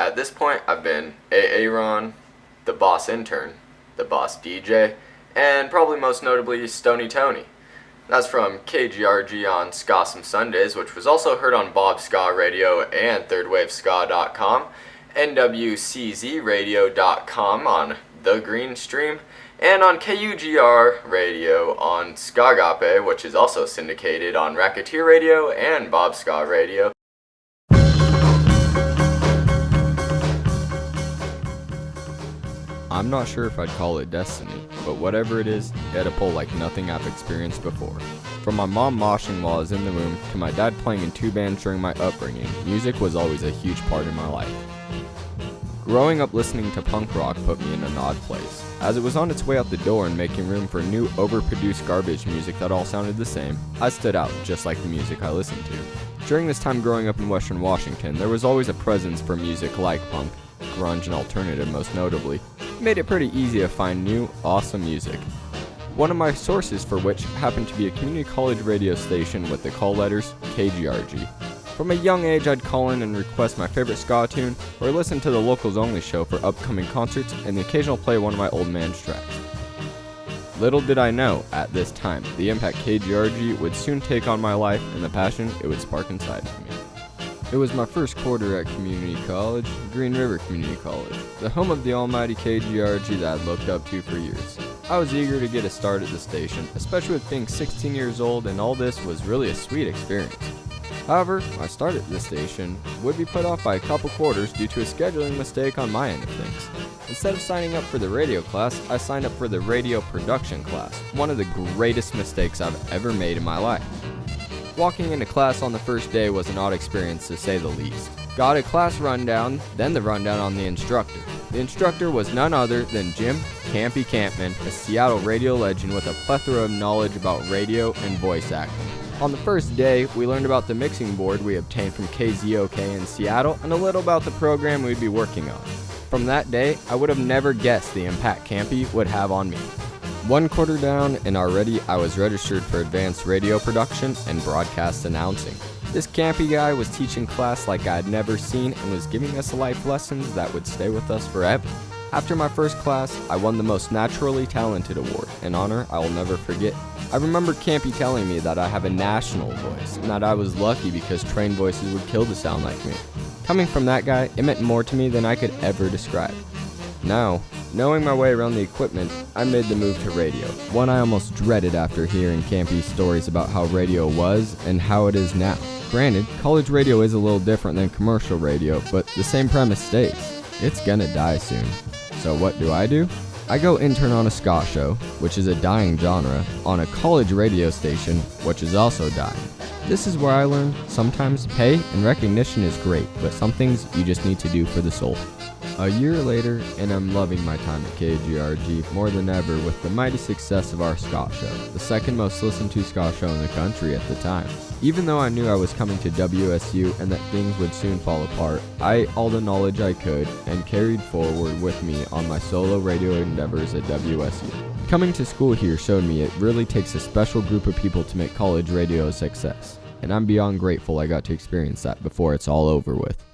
At this point, I've been Aaron, the boss intern, the boss DJ, and probably most notably Stony Tony. That's from KGRG on Ska Some Sundays, which was also heard on Bob Ska Radio and thirdwaveska.com, nwczradio.com on The Green Stream, and on KUGR Radio on Skagape, which is also syndicated on Racketeer Radio and Bob Ska Radio. I'm not sure if I'd call it destiny, but whatever it is, it had a pull like nothing I've experienced before. From my mom moshing while I was in the womb to my dad playing in 2 bands during my upbringing, music was always a huge part in my life. Growing up listening to punk rock put me in an odd place, as it was on its way out the door and making room for new overproduced garbage music that all sounded the same. I stood out just like the music I listened to. During this time growing up in Western Washington, there was always a presence for music like punk, grunge, and alternative most notably. It made it pretty easy to find new, awesome music. One of my sources for which happened to be a community college radio station with the call letters KGRG. From a young age, I'd call in and request my favorite ska tune, or listen to the locals only show for upcoming concerts, and the occasional play one of my old man's tracks. Little did I know, at this time, the impact KGRG would soon take on my life and the passion it would spark inside of me. It was my first quarter at community college, Green River Community College, the home of the almighty KGRG that I'd looked up to for years. I was eager to get a start at the station, especially with being 16 years old, and all this was really a sweet experience. However, my start at the station would be put off by a couple quarters due to a scheduling mistake on my end of things. Instead of signing up for the radio class, I signed up for the radio production class, one of the greatest mistakes I've ever made in my life. Walking into class on the first day was an odd experience to say the least. Got a class rundown, then the rundown on the instructor. The instructor was none other than Jim Campy Campman, a Seattle radio legend with a plethora of knowledge about radio and voice acting. On the first day, we learned about the mixing board we obtained from KZOK in Seattle and a little about the program we'd be working on. From that day, I would have never guessed the impact Campy would have on me. 1 quarter down, and already I was registered for advanced radio production and broadcast announcing. This Campy guy was teaching class like I had never seen and was giving us life lessons that would stay with us forever. After my first class, I won the Most Naturally Talented Award, an honor I will never forget. I remember Campy telling me that I have a national voice, and that I was lucky because trained voices would kill to sound like me. Coming from that guy, it meant more to me than I could ever describe. Now, knowing my way around the equipment, I made the move to radio, one I almost dreaded after hearing Campy's stories about how radio was and how it is now. Granted, college radio is a little different than commercial radio, but the same premise stays. It's gonna die soon. So what do? I go intern on a ska show, which is a dying genre, on a college radio station, which is also dying. This is where I learned sometimes pay and recognition is great, but some things you just need to do for the soul. A year later, and I'm loving my time at KGRG more than ever with the mighty success of our ska show, the second most listened to ska show in the country at the time. Even though I knew I was coming to WSU and that things would soon fall apart, I ate all the knowledge I could and carried forward with me on my solo radio endeavors at WSU. Coming to school here showed me it really takes a special group of people to make college radio a success, and I'm beyond grateful I got to experience that before it's all over with.